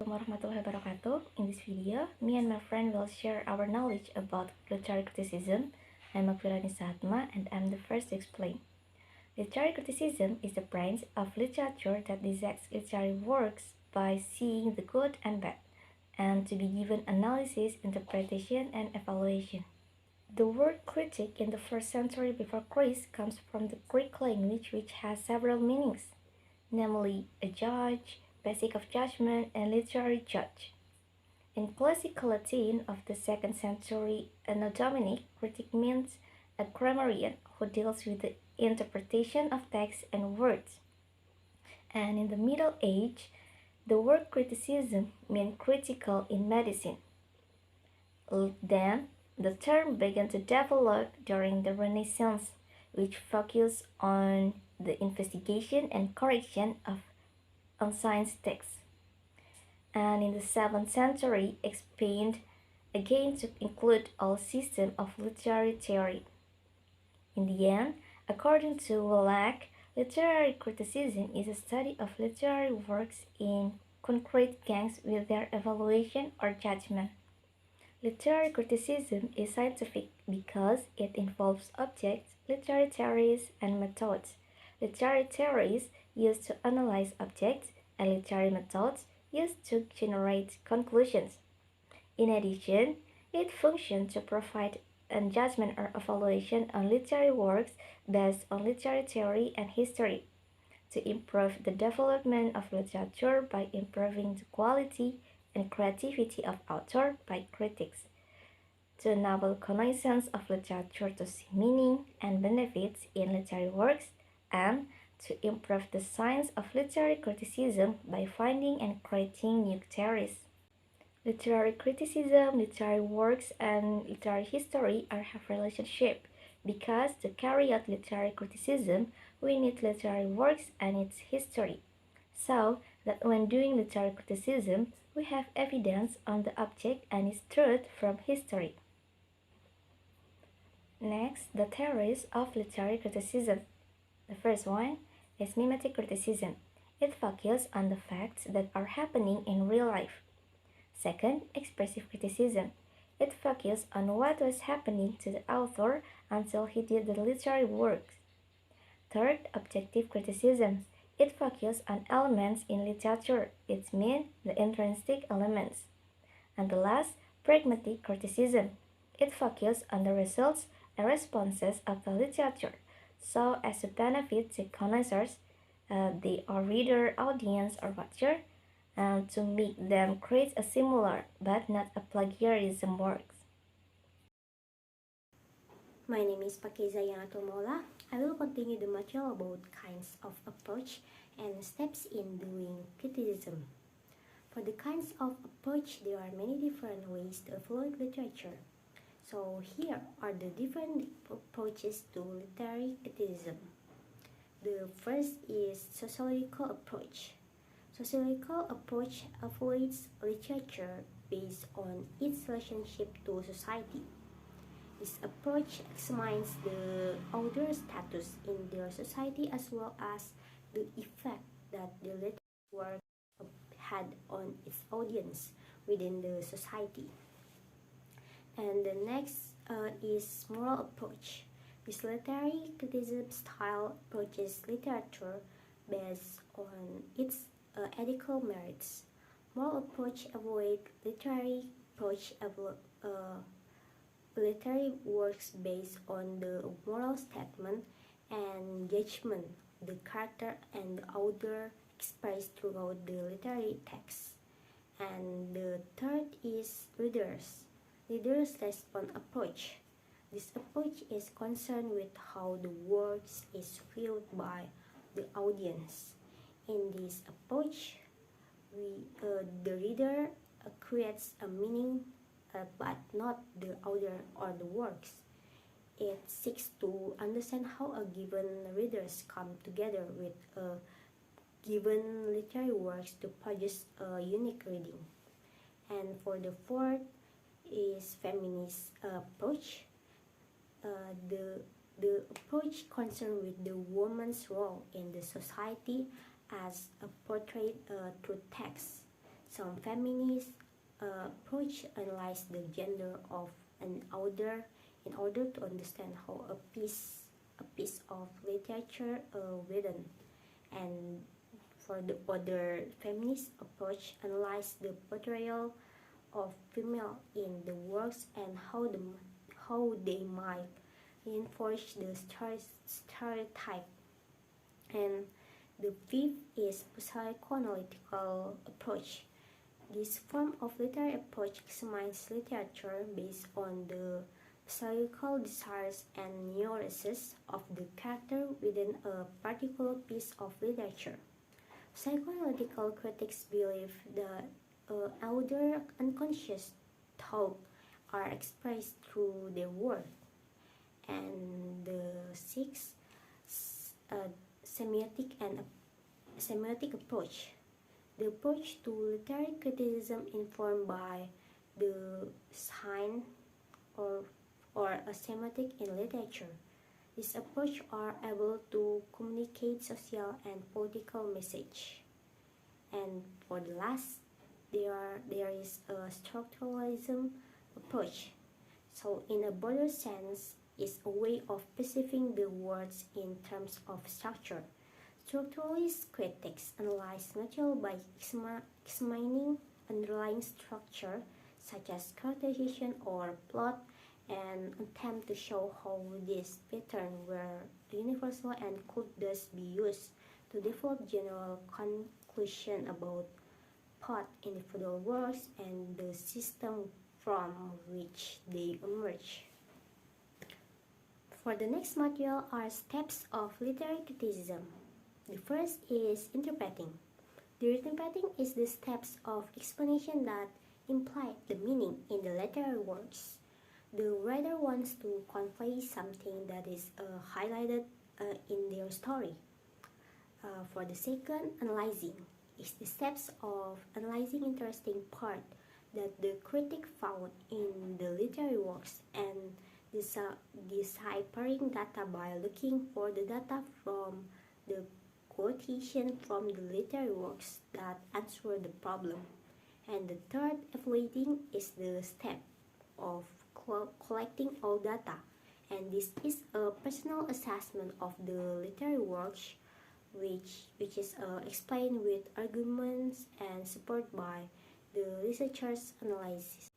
Assalamualaikum warahmatullahi wabarakatuh. In this video, me and my friend will share our knowledge about literary criticism. I'm Maghfira Ainunnisa Hatma and I'm the first to explain. Literary criticism is the branch of literature that dissects literary works by seeing the good and bad, and to be given analysis, interpretation, and evaluation. The word critic in the 1st century before Christ comes from the Greek language, which has several meanings, namely a judge, basic of judgment, and literary judge. In classical Latin of the 2nd century, anno Domini, critic means a grammarian who deals with the interpretation of text and words. And in the Middle Age, the word criticism meant critical in medicine. Then, the term began to develop during the Renaissance, which focused on the investigation and correction of science texts. And in the 7th century, expanded again to include all systems of literary theory. In the end, according to Wallach, literary criticism is a study of literary works in concrete gangs with their evaluation or judgment. Literary criticism is scientific because it involves objects, literary theories, and methods. Literary theories used to analyze objects, and literary methods used to generate conclusions. In addition, it functions to provide a judgment or evaluation on literary works based on literary theory and history, to improve the development of literature by improving the quality and creativity of authors by critics, to enable connaissance of literature to see meaning and benefits in literary works, and to improve the science of literary criticism by finding and creating new theories. Literary criticism, literary works, and literary history are have relationship because to carry out literary criticism, we need literary works and its history. So that when doing literary criticism, we have evidence on the object and its truth from history. Next, the theories of literary criticism. The first one is mimetic criticism. It focuses on the facts that are happening in real life. Second, expressive criticism. It focuses on what was happening to the author until he did the literary work. Third, objective criticism. It focuses on elements in literature. It means the intrinsic elements. And the last, pragmatic criticism. It focuses on the results and responses of the literature, so as to benefit the connoisseurs, the reader, audience, or watcher, and to make them create a similar but not a plagiarism works. My name is Pakeeza Maola. I will continue the material about kinds of approach and steps in doing criticism. For the kinds of approach, there are many different ways to evaluate literature. So here are the different approaches to literary criticism. The first is sociological approach. Sociological approach evaluates literature based on its relationship to society. This approach examines the author's status in their society as well as the effect that the literary work had on its audience within the society. And the next is moral approach. This literary criticism style approaches literature based on its ethical merits. Moral approach evaluates literary works based on the moral statement and judgment the character and the author express throughout the literary text. And the third is readers' response approach. This approach is concerned with how the works is viewed by the audience. In this approach, the reader creates a meaning, but not the author or the works. It seeks to understand how a given readers come together with a given literary works to produce a unique reading. And for the fourth is feminist approach. The approach concerned with the woman's role in the society as portrayed through text. Some feminist approach analyze the gender of an author in order to understand how a piece of literature written, and for the other feminist approach analyze the portrayal of female in the works and how they might reinforce the stereotype. And the fifth is psychoanalytical approach. This form of literary approach examines literature based on the psychological desires and neuroses of the character within a particular piece of literature. Psychoanalytical critics believe that outer unconscious thought are expressed through their work. And the sixth, uh, semiotic approach. The approach to literary criticism informed by the sign or, or a semantic in literature. This approach are able to communicate social and political message. And for the last, there is a structuralism approach. So in a broader sense, is a way of perceiving the words in terms of structure. Structuralist critics analyze material by examining underlying structure, such as characterization or plot, and attempt to show how these patterns were universal and could thus be used to develop general conclusion about both individual works and the system from which they emerge. For the next material are steps of literary criticism. The first is interpreting. The interpreting is the steps of explanation that imply the meaning in the literary works. The writer wants to convey something that is highlighted in their story. For the second, analyzing is the steps of analyzing interesting part that the critic found in the literary works and deciphering data by looking for the data from the quotation from the literary works that answer the problem. And the third, evaluating, is the step of collecting all data, and this is a personal assessment of the literary works which is explained with arguments and supported by the researcher's analysis.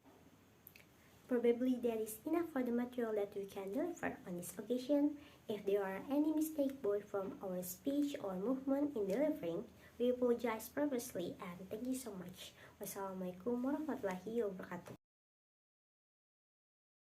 Probably that is enough for the material that we can deliver on this occasion. If there are any mistakes both from our speech or movement in delivering, we apologize profusely and thank you so much. Wassalamualaikum warahmatullahi wabarakatuh.